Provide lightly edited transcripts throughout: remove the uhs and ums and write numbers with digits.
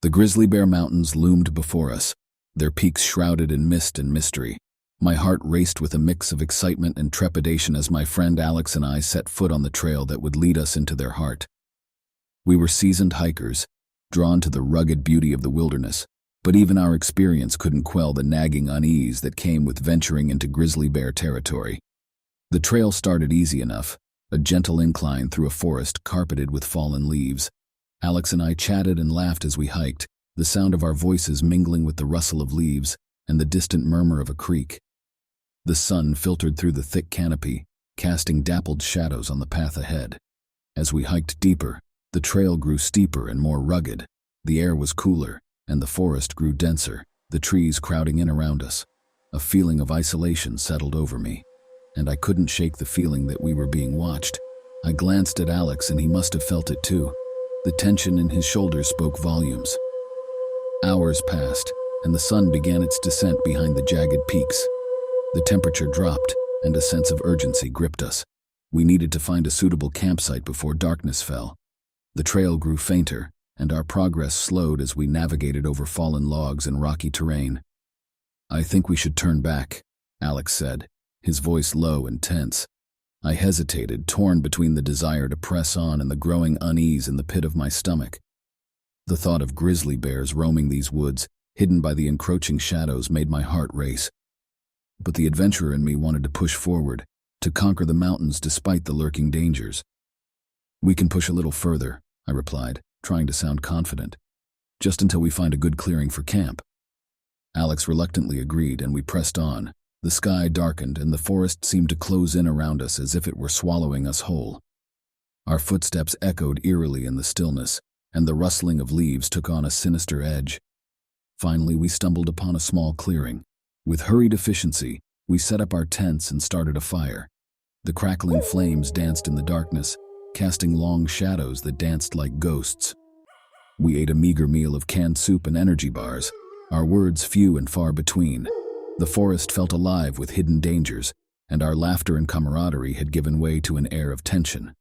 The Grizzly Bear Mountains loomed before us, their peaks shrouded in mist and mystery. My heart raced with a mix of excitement and trepidation as my friend Alex and I set foot on the trail that would lead us into their heart. We were seasoned hikers, drawn to the rugged beauty of the wilderness, but even our experience couldn't quell the nagging unease that came with venturing into grizzly bear territory. The trail started easy enough, a gentle incline through a forest carpeted with fallen leaves. Alex and I chatted and laughed as we hiked, the sound of our voices mingling with the rustle of leaves and the distant murmur of a creek. The sun filtered through the thick canopy, casting dappled shadows on the path ahead. As we hiked deeper, the trail grew steeper and more rugged. The air was cooler, and the forest grew denser, the trees crowding in around us. A feeling of isolation settled over me, and I couldn't shake the feeling that we were being watched. I glanced at Alex and he must have felt it too. The tension in his shoulders spoke volumes. Hours passed, and the sun began its descent behind the jagged peaks. The temperature dropped, and a sense of urgency gripped us. We needed to find a suitable campsite before darkness fell. The trail grew fainter, and our progress slowed as we navigated over fallen logs and rocky terrain. "I think we should turn back," Alex said, his voice low and tense. I hesitated, torn between the desire to press on and the growing unease in the pit of my stomach. The thought of grizzly bears roaming these woods, hidden by the encroaching shadows, made my heart race. But the adventurer in me wanted to push forward, to conquer the mountains despite the lurking dangers. "We can push a little further," I replied, trying to sound confident. "Just until we find a good clearing for camp." Alex reluctantly agreed, and we pressed on. The sky darkened, and the forest seemed to close in around us as if it were swallowing us whole. Our footsteps echoed eerily in the stillness, and the rustling of leaves took on a sinister edge. Finally, we stumbled upon a small clearing. With hurried efficiency, we set up our tents and started a fire. The crackling flames danced in the darkness, casting long shadows that danced like ghosts. We ate a meager meal of canned soup and energy bars, our words few and far between. The forest felt alive with hidden dangers, and our laughter and camaraderie had given way to an air of tension.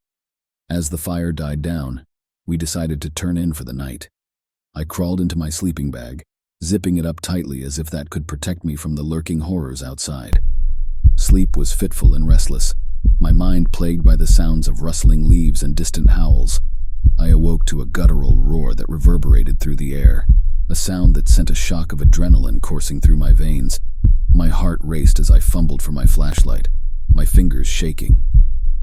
As the fire died down, we decided to turn in for the night. I crawled into my sleeping bag, zipping it up tightly as if that could protect me from the lurking horrors outside. Sleep was fitful and restless, my mind plagued by the sounds of rustling leaves and distant howls. I awoke to a guttural roar that reverberated through the air, a sound that sent a shock of adrenaline coursing through my veins. My heart raced as I fumbled for my flashlight, my fingers shaking.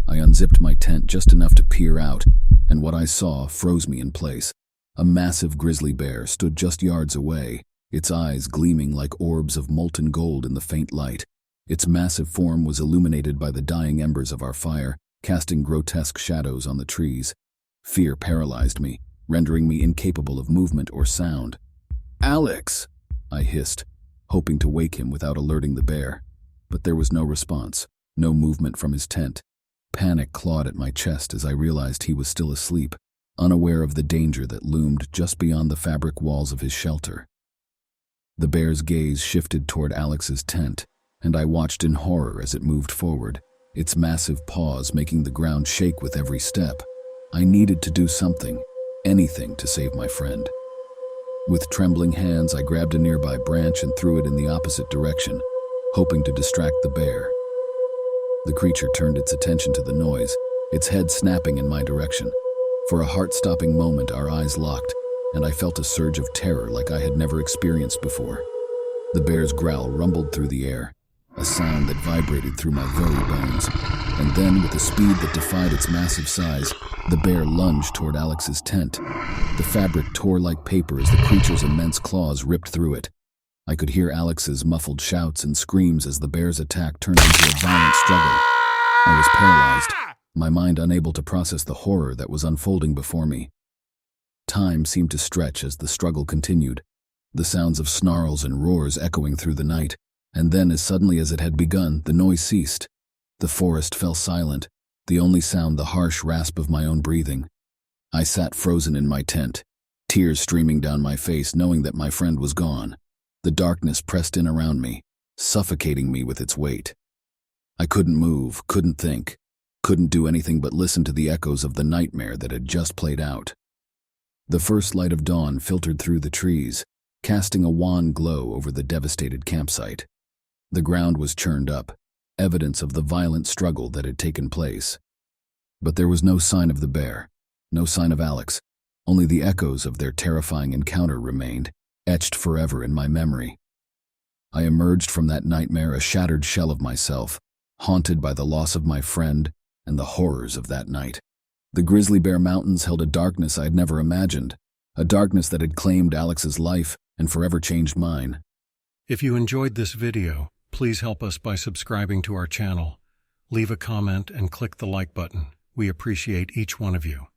I unzipped my tent just enough to peer out, and what I saw froze me in place. A massive grizzly bear stood just yards away, its eyes gleaming like orbs of molten gold in the faint light. Its massive form was illuminated by the dying embers of our fire, casting grotesque shadows on the trees. Fear paralyzed me, rendering me incapable of movement or sound. "Alex!" I hissed, hoping to wake him without alerting the bear. But there was no response, no movement from his tent. Panic clawed at my chest as I realized he was still asleep, unaware of the danger that loomed just beyond the fabric walls of his shelter. The bear's gaze shifted toward Alex's tent, and I watched in horror as it moved forward, its massive paws making the ground shake with every step. I needed to do something, anything to save my friend. With trembling hands, I grabbed a nearby branch and threw it in the opposite direction, hoping to distract the bear. The creature turned its attention to the noise, its head snapping in my direction. For a heart-stopping moment, our eyes locked, and I felt a surge of terror like I had never experienced before. The bear's growl rumbled through the air, a sound that vibrated through my very bones. And then, with a speed that defied its massive size, the bear lunged toward Alex's tent. The fabric tore like paper as the creature's immense claws ripped through it. I could hear Alex's muffled shouts and screams as the bear's attack turned into a violent struggle. I was paralyzed, my mind unable to process the horror that was unfolding before me. Time seemed to stretch as the struggle continued, the sounds of snarls and roars echoing through the night. And then, as suddenly as it had begun, the noise ceased. The forest fell silent, the only sound the harsh rasp of my own breathing. I sat frozen in my tent, tears streaming down my face knowing that my friend was gone. The darkness pressed in around me, suffocating me with its weight. I couldn't move, couldn't think, couldn't do anything but listen to the echoes of the nightmare that had just played out. The first light of dawn filtered through the trees, casting a wan glow over the devastated campsite. The ground was churned up, evidence of the violent struggle that had taken place. But there was no sign of the bear, no sign of Alex. Only the echoes of their terrifying encounter remained, etched forever in my memory. I emerged from that nightmare a shattered shell of myself, haunted by the loss of my friend and the horrors of that night. The Grizzly Bear Mountains held a darkness I had never imagined, a darkness that had claimed Alex's life and forever changed mine. If you enjoyed this video, please help us by subscribing to our channel. Leave a comment and click the like button. We appreciate each one of you.